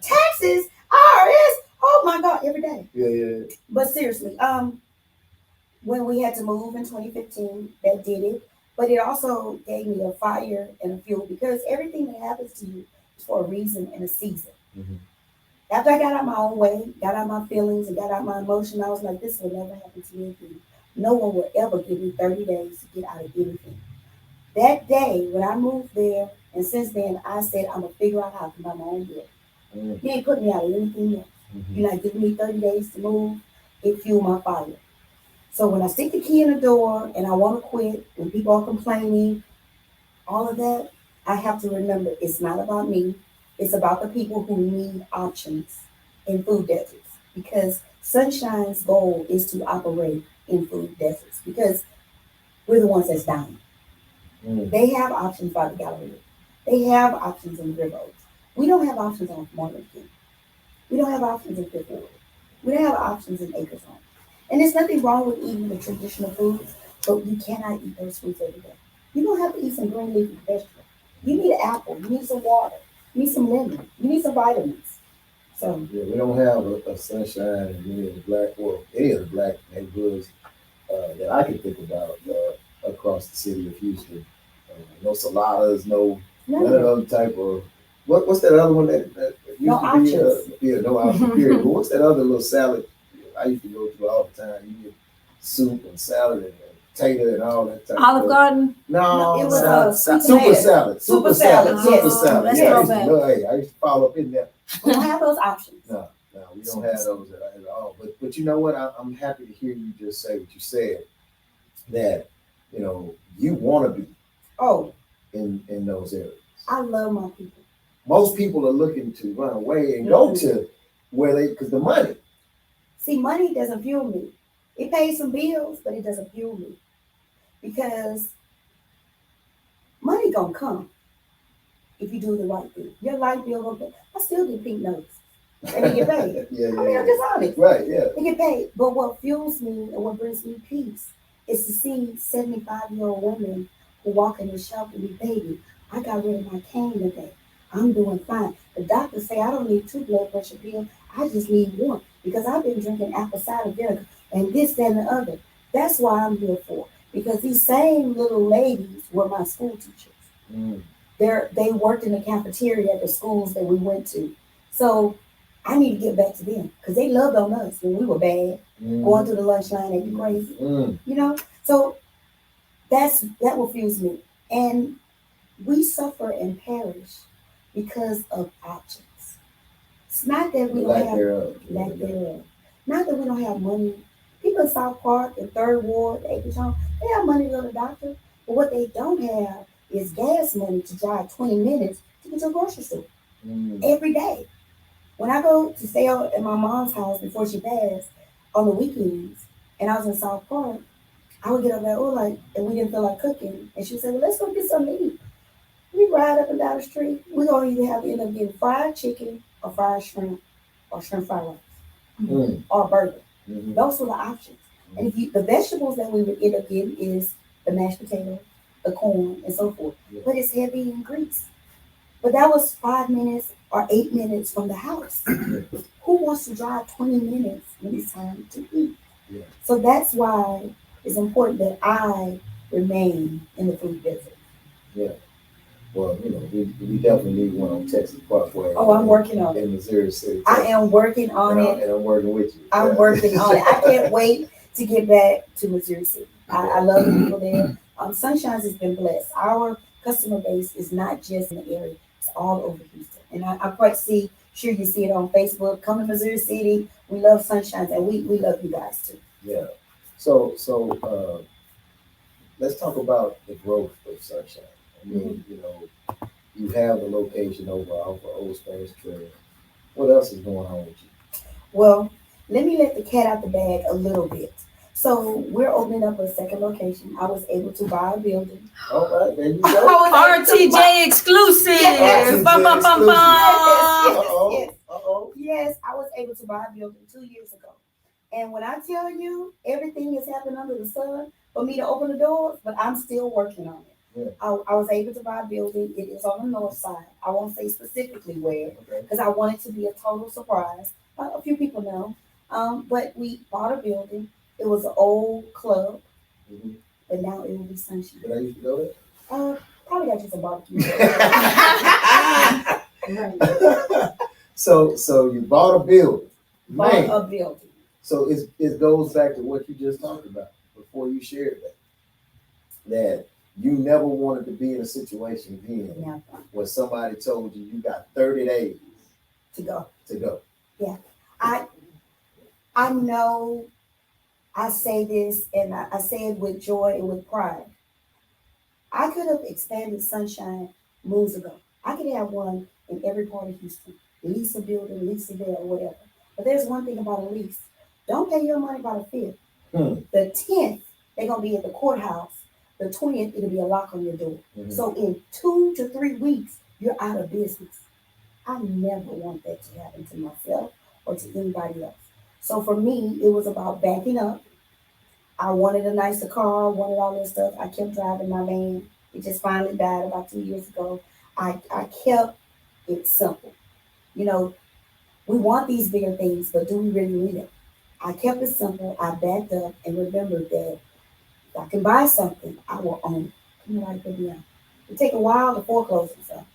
Taxes, IRS. Oh my God, every day. Yeah. But seriously, when we had to move in 2015, that did it. But it also gave me a fire and a fuel because everything that happens to you is for a reason and a season. After I got out my own way, got out my feelings, and got out my emotion, I was like, this will never happen to me again. No one will ever give me 30 days to get out of anything. That day, when I moved there, and since then, I said, I'm going to figure out how to buy my own bill. You ain't putting me out of anything else. You're not giving me 30 days to move. It fueled my fire. So when I stick the key in the door and I want to quit, when people are complaining, all of that, I have to remember it's not about me. It's about the people who need options in food deserts. Because Sunshine's goal is to operate in food deserts because we're the ones that's dying. They have options by the Galleria. They have options in the River Oaks. We don't have options on Martin King. We don't have options in Fifth Ward. We don't have options in Acres Home. And there's nothing wrong with eating the traditional foods, but you cannot eat those foods every day. You don't have to eat some green leafy vegetables. You need an apple. You need some water. You need some lemon. You need some vitamins. So yeah, we don't have a Sunshine in any of the black neighborhoods that I can think about across the city of Houston. No saladas, none of those type of what's that other one that used no to options. be no options period. But what's that other little salad I used to go through all the time? You get soup and salad and potato and all that type Olive of Garden? No, it was super salad. Super salad. Super Yes. salad. Let's Yeah, throw I used to follow up in there. We don't have those options. No, we don't have those at all. But you know what? I'm happy to hear you just say what you said. That you want to be in those areas. I love my people. Most people are looking to run away and go to where because the money. See, money doesn't fuel me. It pays some bills, but it doesn't fuel me because money gonna come if you do the right thing. Your light bill gonna pay. I still get pink notes and they get paid. I'm just honest. Right, yeah. They get paid. But what fuels me and what brings me peace is to see 75-year-old women who walk in the shop and be, baby, I got rid of my cane today. I'm doing fine. The doctors say I don't need 2 blood pressure pills. I just need 1 because I've been drinking apple cider vinegar and this, that, and the other. That's why I'm here for. Because these same little ladies were my school teachers. They worked in the cafeteria at the schools that we went to. So I need to get back to them because they loved on us when we were bad, going through the lunch line acting crazy. So that refuels me. And we suffer and perish because of options. It's not that we don't have lack thereof. Not that we don't have money. People in South Park, in Third Ward, Acres Home, they have money to go to the doctor. But what they don't have is gas money to drive 20 minutes to get to a grocery store every day. When I go to stay at my mom's house before she passed on the weekends, and I was in South Park, I would get up there, and we didn't feel like cooking. And she would say, well, let's go get something to eat. We ride up and down the street. We're going to either end up getting fried chicken or fried shrimp or shrimp fried rice or a burger. Those were the options. And the vegetables that we would end up getting is the mashed potato, the corn, and so forth. But it's heavy in grease. But that was 5 minutes or 8 minutes from the house. Who wants to drive 20 minutes when it's time to eat? So that's why it's important that I remain in the food desert. Well, we definitely need one on Texas Parkway. Oh, I'm working on it. In Missouri City, I Texas. am working on And it. and I'm working with you. I'm working on it. I can't wait to get back to Missouri City. I love the people there. Sunshine's has been blessed. Our customer base is not just in the area; it's all over Houston. And I quite sure you see it on Facebook. Come to Missouri City. We love Sunshine's, and we love you guys too. Yeah. So let's talk about the growth of Sunshine. I mean, you have the location over off of Old Springs Trail. What else is going on with you? Well, let me let the cat out the bag a little bit. So we're opening up a second location. I was able to buy a building. All right, there you go. RTJ exclusive. RTJ Bum, bum, bum, exclusive. bum. Yes, I was able to buy a building 2 years ago. And when I tell you everything has happened under the sun for me to open the doors, but I'm still working on it. Yeah. I was able to buy a building. It is on the north side. I won't say specifically where because I want it to be a total surprise. A few people know. But we bought a building. It was an old club, but now it will be Sunshine. Did I used to go there? Probably got you some barbecue. Right. So you bought a building. Bought a building. So it goes back to what you just talked about before you shared that you never wanted to be in a situation again where somebody told you got 30 days to go. Yeah. I know I say this and I say it with joy and with pride. I could have expanded Sunshine moons ago. I could have one in every part of Houston. Lease a building, lease a there, or whatever. But there's one thing about a lease. Don't pay your money by the 5th. The 10th, they're going to be at the courthouse. The 20th, it'll be a lock on your door. So in 2 to 3 weeks, you're out of business. I never want that to happen to myself or to anybody else. So for me, it was about backing up. I wanted a nicer car, wanted all this stuff. I kept driving my van. It just finally died about 2 years ago. I kept it simple. We want these bigger things, but do we really need them? I kept it simple. I backed up and remembered that if I can buy something, I will own it. Come on, put me on. It take a while to foreclose on something.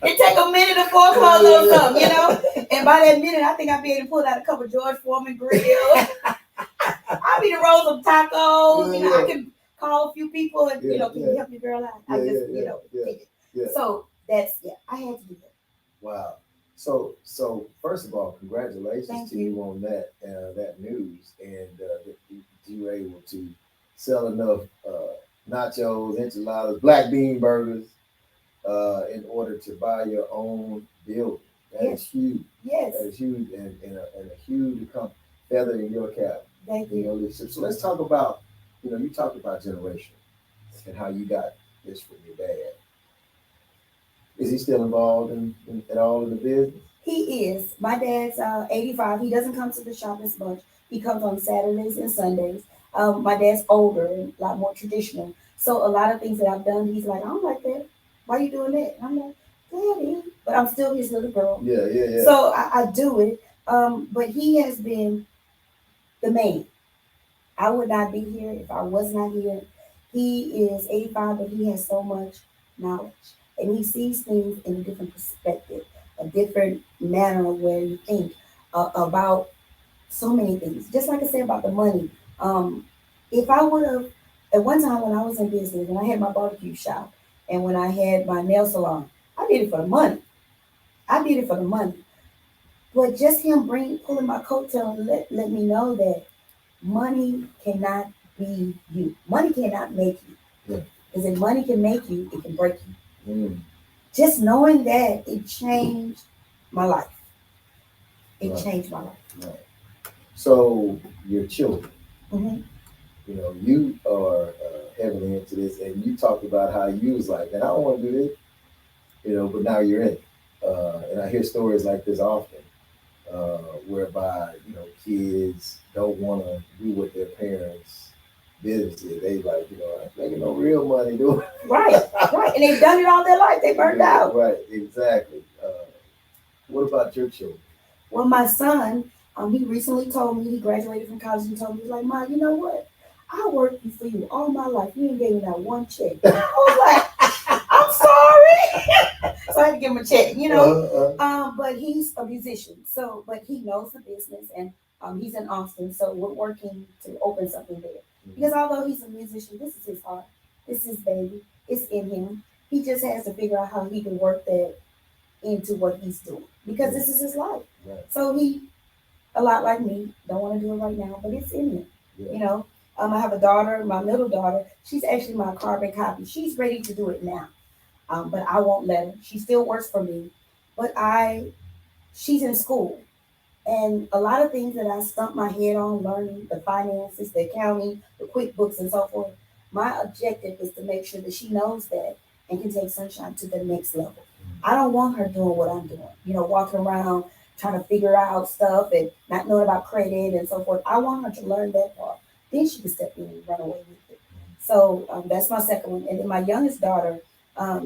It take a minute to foreclose on something, And by that minute, I think I'll be able to pull out a couple of George Foreman grills. I'll be to roll some tacos. I can call a few people and, can you help me, girl out? I just, So that's, I had to do that. Wow. So first of all, congratulations Thank to you on that news, and that you were able to sell enough nachos, enchiladas, black bean burgers in order to buy your own building. That is huge. Yes. That is huge, and a huge feather in your cap. Thank you. So let's talk about, you talked about generation and how you got this from your dad. Is he still involved at all in the business? He is. My dad's 85. He doesn't come to the shop as much. He comes on Saturdays and Sundays. My dad's older and a lot more traditional. So a lot of things that I've done, he's like, I don't like that. Why are you doing that? And I'm like, Daddy. But I'm still his little girl. Yeah. So I do it. But he has been the man. I would not be here if I was not here. He is 85, but he has so much knowledge. And he sees things in a different perspective, a different manner of where you think about so many things. Just like I said about the money. If I would have, at one time when I was in business, when I had my barbecue shop and when I had my nail salon, I did it for the money. But just him pulling my coattail and let me know that money cannot be you. Money cannot make you. Because if money can make you, it can break you. Just knowing that, it changed my life. Changed my life. Right. So your children, Mm-hmm. You are heavily into this, and you talked about how you was like, and I don't want to do this, but now you're in it. And I hear stories like this often, whereby kids don't want to do what their parents business is. They like, making no real money doing it. Right. And they've done it all their life. They burned out. Right, exactly. What about your children? Well, my son, he recently told me, he graduated from college and told me, he's like, Ma, you know what? I worked for you all my life. You ain't gave me that one check. I was like, I'm sorry. So I had to give him a check, you know. But he's a musician, so but he knows the business, and he's in Austin, so we're working to open something there. Because although he's a musician, this is his heart, this is his baby, it's in him. He just has to figure out how he can work that into what he's doing because this is his life. Right. So he, a lot like me, don't want to do it right now, but it's in him. Yeah. You know, I have a daughter, my middle daughter. She's actually my carbon copy. She's ready to do it now, but I won't let her. She still works for me, but she's in school, and a lot of things that I stumped my head on learning, the finances, the accounting, the QuickBooks, and so forth. My objective is to make sure that she knows that and can take Sunshine to the next level. I don't want her doing what I'm doing, you know, walking around trying to figure out stuff and not knowing about credit and so forth. I want her to learn that part. Then she can step in and run away with it. So that's my second one. And then my youngest daughter,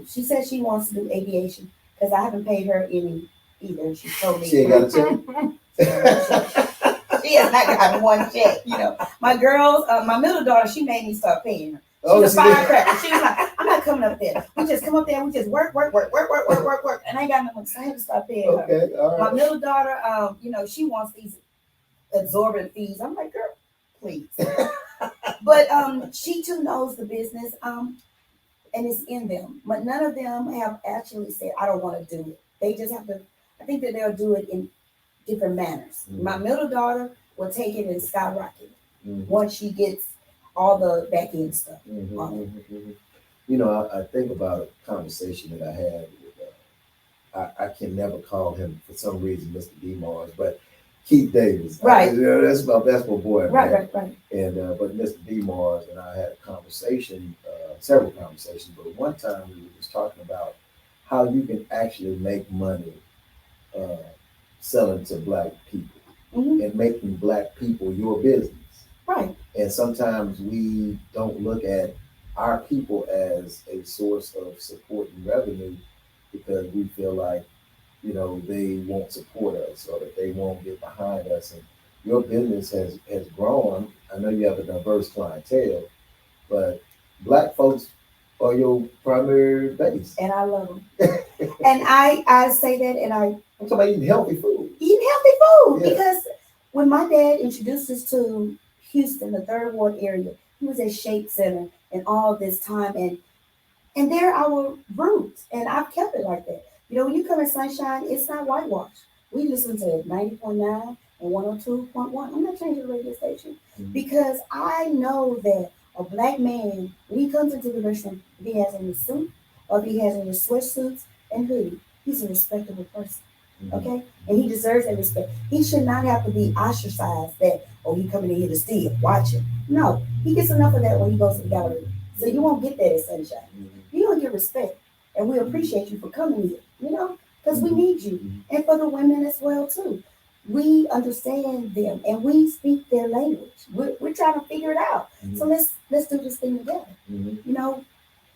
she says she wants to do aviation because I haven't paid her any either. She told me She ain't got a check. she has not gotten one check. You know, my girls, my middle daughter, she made me start paying her. She's a firecracker. She was like, I'm not coming up there. We just come up there. We just work. And I ain't got no money, so I had to start paying her. Okay, all right. My middle daughter, you know, she wants these exorbitant fees. I'm like, girl, please. But she too knows the business, and it's in them. But none of them have actually said, I don't want to do it. They just have to, I think that they'll do it in different manners. Mm-hmm. My middle daughter will take it and skyrocket once she gets all the back end stuff. You know, I think about a conversation that I had with, I can never call him for some reason Mr. D. Mars, but Keith Davis. Right. You know, that's my boy. Right. And but Mr. D. Mars and I had a conversation, several conversations, but one time we were just talking about how you can actually make money selling to Black people and making Black people your business. Right. And sometimes we don't look at our people as a source of support and revenue because we feel like, you know, they won't support us or that they won't get behind us. And your business has grown. I know you have a diverse clientele, but Black folks are your primary base. And I love them. And I say that, and I'm talking about eating healthy food. Yeah. Because when my dad introduced us to Houston, the Third Ward area, he was at Shake Center and all this time, and they're our roots, and I've kept it like that. You know, when you come in Sunshine, it's not whitewashed. We listen to 90.9 and 102.1. I'm not changing the radio station because I know that a Black man, when he comes into the restaurant, if he has on his suit or if he has on his sweatsuits and hoodie, he's a respectable person. Okay? And he deserves that respect. He should not have to be ostracized that, oh, he coming in here to steal, watch him. No, he gets enough of that when he goes to the gallery. So you won't get that at Sunshine. You don't get respect. And we appreciate you for coming here, you know, because we need you. And for the women as well, too. We understand them and we speak their language. We're trying to figure it out. So let's do this thing together. You know,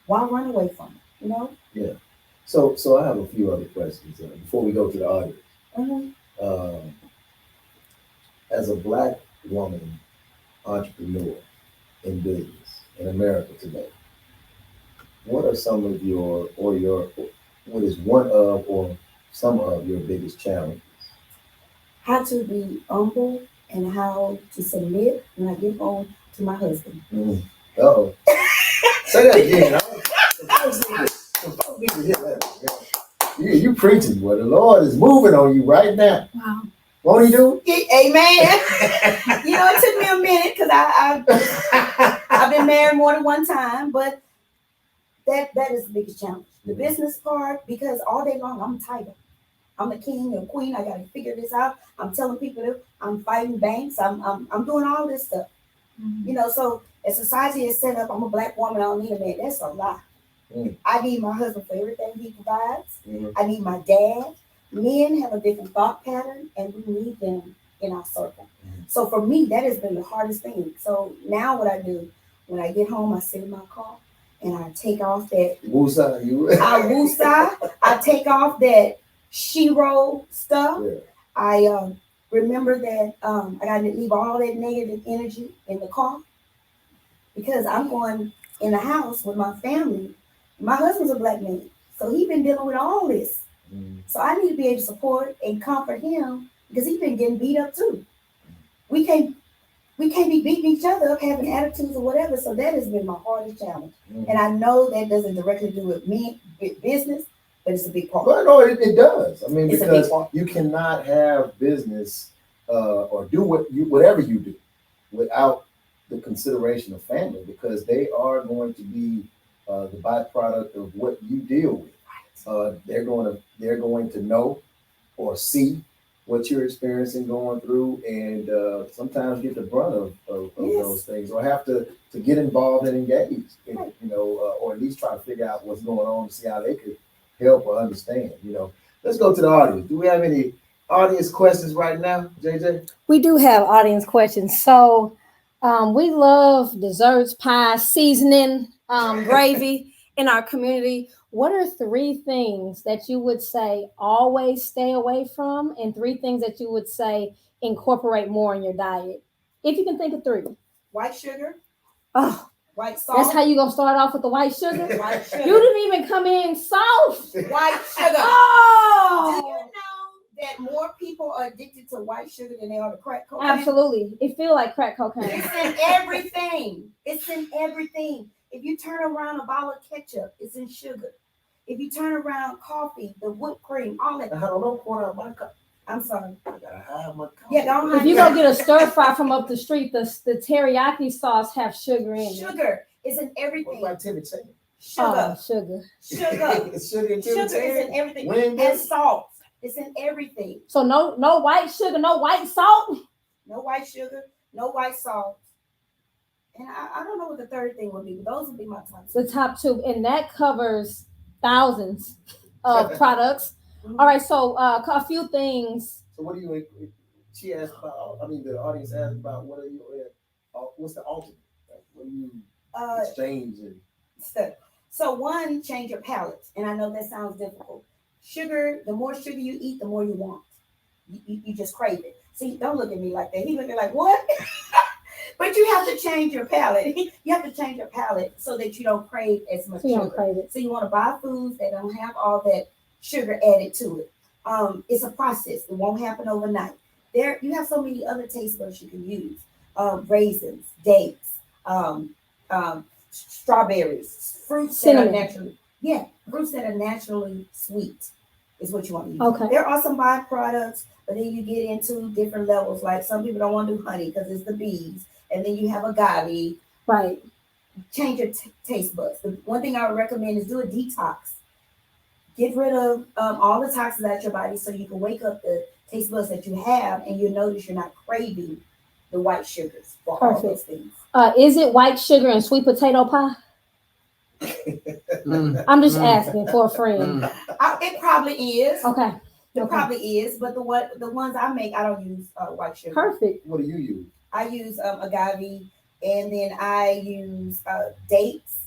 why run away from it, you know? Yeah. So I have a few other questions before we go to the audience. As a Black woman entrepreneur in business in America today, what are some of what is one of or some of your biggest challenges? How to be humble and how to submit when I get home to my husband. Uh-oh. Say that again. Folks need to hear that. You preaching, boy. The Lord is moving on you right now. Wow. Won't he do? Amen. You know, it took me a minute because I've been married more than one time, but that is the biggest challenge. The business part, because all day long I'm a tiger. I'm the king and queen. I got to figure this out. I'm telling people that I'm fighting banks. I'm doing all this stuff. You know, so as society is set up, I'm a Black woman. I don't need a man. That's a lie. I need my husband for everything he provides. I need my dad. Men have a different thought pattern, and we need them in our circle. So for me, that has been the hardest thing. So now what I do, when I get home, I sit in my car and I take off that woosah. I take off that shiro stuff. I remember that I got to leave all that negative energy in the car because I'm going in the house with my family. My husband's a black man, so he's been dealing with all this. So I need to be able to support and comfort him because he's been getting beat up too. We can't be beating each other up, having attitudes or whatever. So that has been my hardest challenge. And I know that doesn't directly do with me, with business, but it's a big part. Well, no, it does. I mean, It's a because big part. you cannot have business or do whatever you do without the consideration of family, because they are going to be the byproduct of what you deal with. They're going to know or see what you're experiencing, going through, and sometimes get the brunt of those things, or have to get involved and engage in it, or at least try to figure out what's going on to see how they could help or understand. Let's go to the audience. Do we have any audience questions right now, JJ? We do have audience questions. So we love desserts, pies, seasoning, gravy in our community. What are 3 things that you would say always stay away from, and 3 things that you would say incorporate more in your diet? If you can think of 3. White sugar, Oh, white salt. that's how you gonna start off with the white sugar? White sugar. You didn't even come in soft. White sugar. Oh, Do you know that more people are addicted to white sugar than they are to crack cocaine? absolutely. It feels like crack cocaine. It's in everything. It's in everything. If you turn around a bottle of ketchup, it's in sugar. If you turn around coffee, the whipped cream, all that. I don't know, pour out my cup. I'm sorry. I gotta hide my cup. Yeah, don't hide If you your- go get a stir fry from up the street, the teriyaki sauce have sugar in it. sugar is in What everything. about Timmy Taylor? Oh, Sugar. sugar. Sugar. It's sugar and Sugar Timmy is Taylor? in everything. When And salt. It's in everything. So no white sugar, no white salt. No white sugar, no white salt. And I don't know what the third thing would be, but those would be my top 2. The top 2, and that covers thousands of products. Mhm. All right, so a few things. So what do you? She asked about. I mean, the audience asked about what are you? What's the alternate? What do you exchange? Stuff. So one, change your palate. And I know that sounds difficult. Sugar, the more sugar you eat, the more you want. You just crave it. See, don't look at me like that. He looking like, what? But you have to change your palate. You have to change your palate so that you don't crave as much So you sugar. don't crave it. So you want to buy foods that don't have all that sugar added to it. It's a process. It won't happen overnight. You have so many other taste buds you can use. Raisins, dates, strawberries, fruits Cinnamon. that are naturally, fruits that are naturally sweet is what you want to use. Okay. There are some byproducts, but then you get into different levels. Like some people don't want to do honey because it's the bees, and then you have agave. Right. Change your taste buds. The one thing I would recommend is do a detox. Get rid of all the toxins out your body so you can wake up the taste buds that you have, and you'll notice you're not craving the white sugars for all Perfect. those things. Is it white sugar and sweet potato pie? I'm just asking for a friend. It probably is. Okay. It probably is, but the ones I make, I don't use white sugar. Perfect. What do you use? I use agave, and then I use dates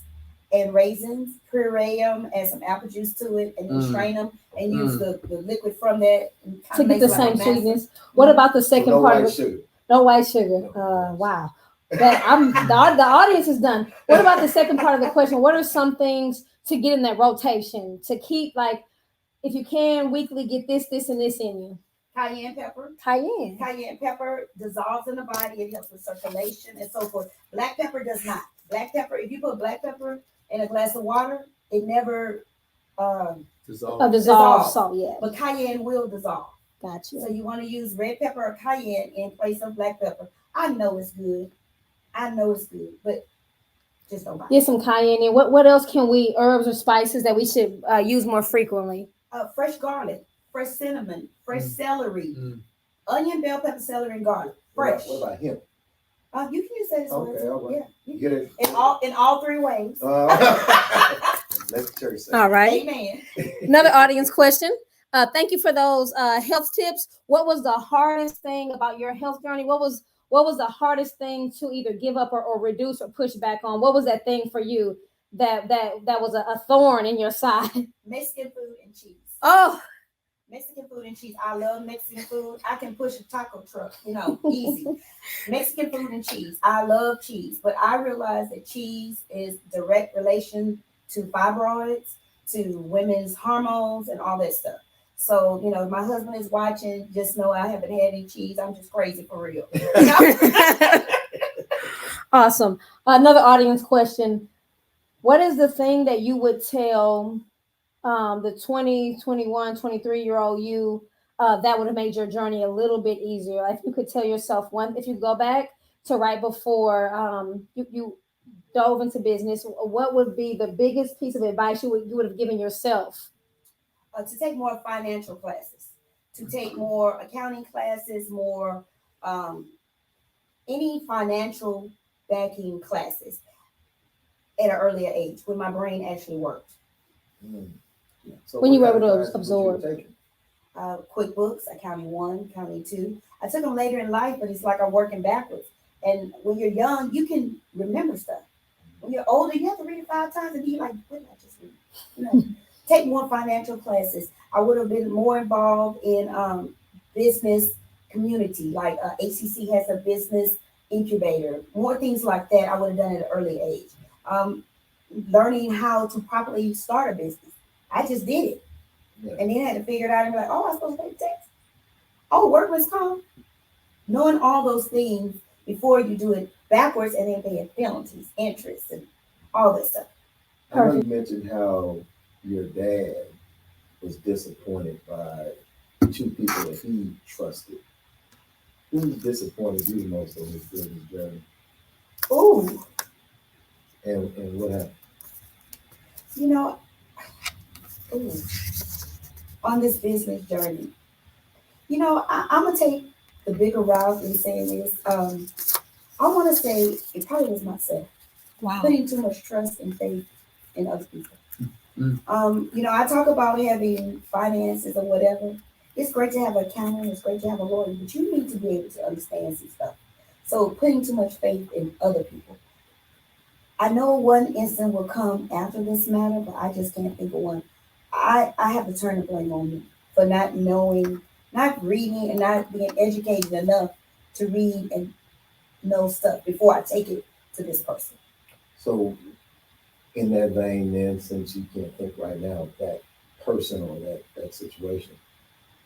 and raisins, puree them, add some apple juice to it, and then strain them, and use the liquid from that and To get the make same like a massa. sweetness. What about the second No part white of it? sugar. No white sugar. Wow. But the audience is done. What about the second part of the question? What are some things to get in that rotation to keep, like, if you can weekly, get this, and this in you? Cayenne pepper. Cayenne. Cayenne pepper dissolves in the body. It helps with circulation and so forth. Black pepper does not. Black pepper, if you put black pepper in a glass of water, it never Dissolved salt, yeah. but cayenne will dissolve. Gotcha. So you want to use red pepper or cayenne in place of black pepper. I know it's good, but just don't buy it. Get some cayenne in. What else can we, herbs or spices that we should use more frequently? Fresh garlic, fresh cinnamon, fresh celery, onion, bell pepper, celery, and garlic. Fresh. What about him? You can use that as well. Okay, all right. Yeah. Get it. In all 3 ways. Let's church say. All right. Amen. Another audience question. Thank you for those health tips. What was the hardest thing about your health journey? What was the hardest thing to either give up or reduce or push back on? What was that thing for you that was a thorn in your side? Mexican food and cheese. Oh, Mexican food and cheese. I love Mexican food. I can push a taco truck, easy. Mexican food and cheese. I love cheese, but I realize that cheese is direct relation to fibroids, to women's hormones, and all that stuff. So, if my husband is watching, just know I haven't had any cheese. I'm just crazy for real. Awesome. Another audience question. What is the thing that you would tell the 20, 21, 23-year-old you that would have made your journey a little bit easier? Like if you could tell yourself one, if you go back to right before you dove into business, what would be the biggest piece of advice you would have given yourself? To take more financial classes, to take more accounting classes, more any financial backing classes at an earlier age when my brain actually worked. So when you were what able kind to of classes absorb. was you taking? QuickBooks, accounting 1, accounting 2. I took them later in life, but it's like I'm working backwards. And when you're young, you can remember stuff. When you're older, you have to read it 5 times and be like, what did I just read? Take more financial classes. I would have been more involved in business community, like ACC has a business incubator, more things like that I would have done at an early age. Learning how to properly start a business. I just did it. Yeah. And then I had to figure it out and be like, oh, I'm supposed to pay tax. Oh, workman's comp. Knowing all those things before you do it backwards and then paying penalties, interest, and all that stuff. I know you mentioned how your dad was disappointed by 2 people that he trusted. Who disappointed you the most on this business journey? Ooh. And what happened? On this business journey, I'm going to take the bigger route in saying this. I want to say it probably was myself. Wow. Putting too much trust and faith in other people. I talk about having finances or whatever. It's great to have an accountant, it's great to have a lawyer, but you need to be able to understand some stuff. So putting too much faith in other people. I know one instant will come after this matter, but I just can't think of one. I have to turn the blame on me for not knowing, not reading, and not being educated enough to read and know stuff before I take it to this person. So, in that vein, then, since you can't think right now of that person or that situation,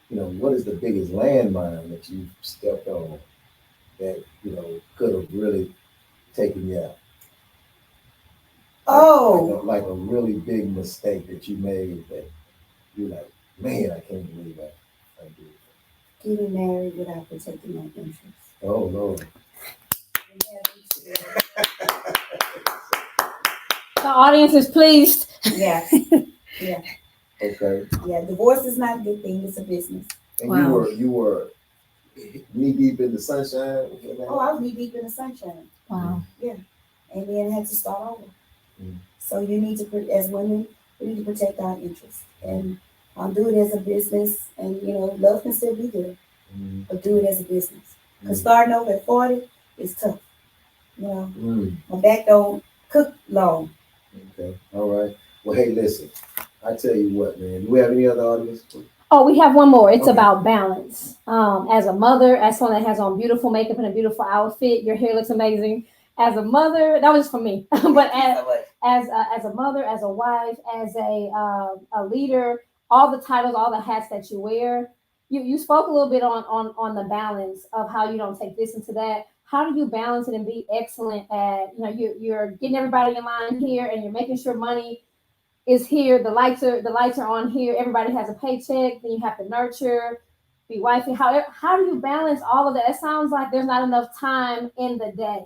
what is the biggest landmine that you've stepped on that could have really taken you out? Oh, like a really big mistake that you made that you're like, man, I can't believe I did it. Getting married without protecting my interests. Oh Lord. The audience is pleased. Yeah. Okay. Yeah, divorce is not a good thing. It's a business. And Wow. you were knee deep in the sunshine. Oh, I was knee deep in the sunshine. Wow. Yeah, and then had to start over. Mm. So you need to, as women, we need to protect our interests and do it as a business. And love can still be there, but do it as a business. Because starting over at 40 is tough. My back don't cook long. Okay. All right. Well, hey, listen. I tell you what, man. Do we have any other audience? Oh, we have one more. It's Okay. about balance. As a mother, as someone that has on beautiful makeup and a beautiful outfit, your hair looks amazing. As a mother, that was just for me. But as a mother, as a wife, as a leader, all the titles, all the hats that you wear, you spoke a little bit on the balance of how you don't take this into that. How do you balance it and be excellent at you're getting everybody in line here and you're making sure money is here, the lights are on here, everybody has a paycheck, then you have to nurture, be wifey. How do you balance all of that? It sounds like there's not enough time in the day.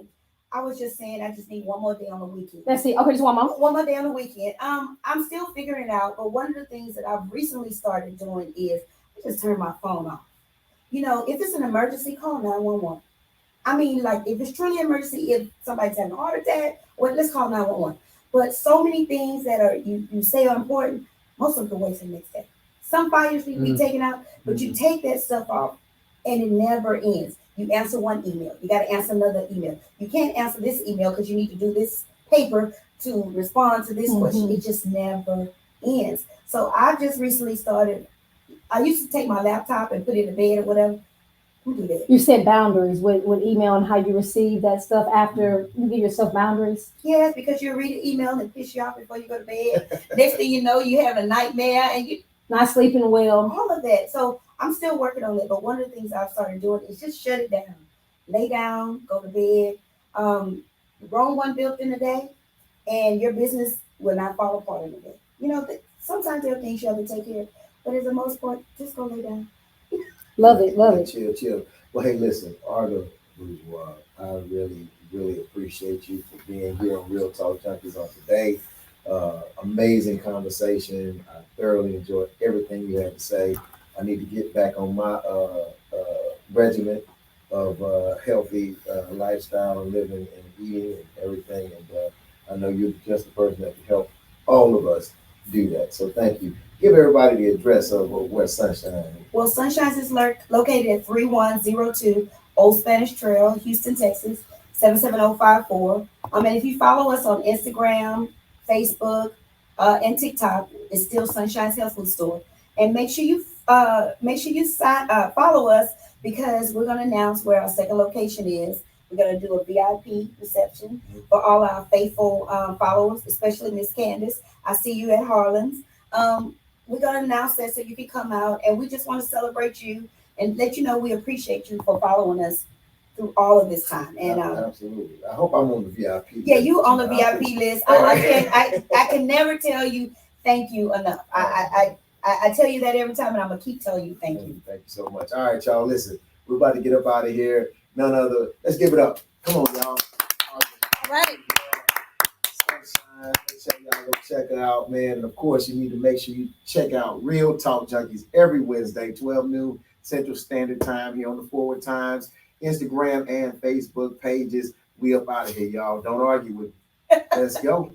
I was just saying I just need one more day on the weekend. Let's see. Okay, just one more. One more day on the weekend. I'm still figuring it out, but one of the things that I've recently started doing is I just turn my phone off. If it's an emergency, call 911. I mean, like if it's truly an emergency, if somebody's having a heart attack, well, let's call 911. But so many things that are you say are important, most of them can wait till the next day. Some fires need to be taken out, but you take that stuff off and it never ends. You answer one email, you got to answer another email. You can't answer this email because you need to do this paper to respond to this question. It just never ends. So I just recently started I used to take my laptop and put it in the bed or whatever. Who do that? You set boundaries with email and how you receive that stuff after you give yourself boundaries. Yes, because you read an email and piss you off before you go to bed. Next thing you know, you have a nightmare and you Not sleeping well. all of that. So I'm still working on it. But one of the things I've started doing is just shut it down. Lay down, go to bed. Wrong one built in a day, and your business will not fall apart in a day. You know, sometimes there are things you have to take care of, but as the most part, just go lay down. Love it, love it. Chill. Well, hey, listen, Arga Bourgeois, I really appreciate you for being here on Real Talk Junkies on today. Amazing conversation. I thoroughly enjoyed everything you had to say. I need to get back on my regimen of healthy lifestyle and living and eating and everything. And I know you're just the person that can help all of us do that. So thank you. Give everybody the address of where Sunshine is. Well, Sunshine's is located at 3102 Old Spanish Trail, Houston, Texas, 77054. And if you follow us on Instagram, Facebook, and TikTok, it's still Sunshine's Health Food Store. And make sure you follow us because we're going to announce where our second location is. We're going to do a VIP reception for all our faithful followers, especially Miss Candace. I see you at Harlan's. We're going to announce that so you can come out, and we just want to celebrate you and let you know we appreciate you for following us through all of this time. And absolutely, I hope I'm on the VIP list. Yeah, you on the VIP list. I can never tell you thank you enough. I tell you that every time, and I'm gonna keep telling you thank you. Thank you so much. All right, y'all. Listen, we're about to get up out of here. None other. Let's give it up. Come on, y'all. All right. Sunshine. Make sure y'all go check it out, man. And of course, you need to make sure you check out Real Talk Junkies every Wednesday, 12 noon Central Standard Time here on the Forward Times, Instagram and Facebook pages. We up out of here, y'all. Don't argue with me. Let's go.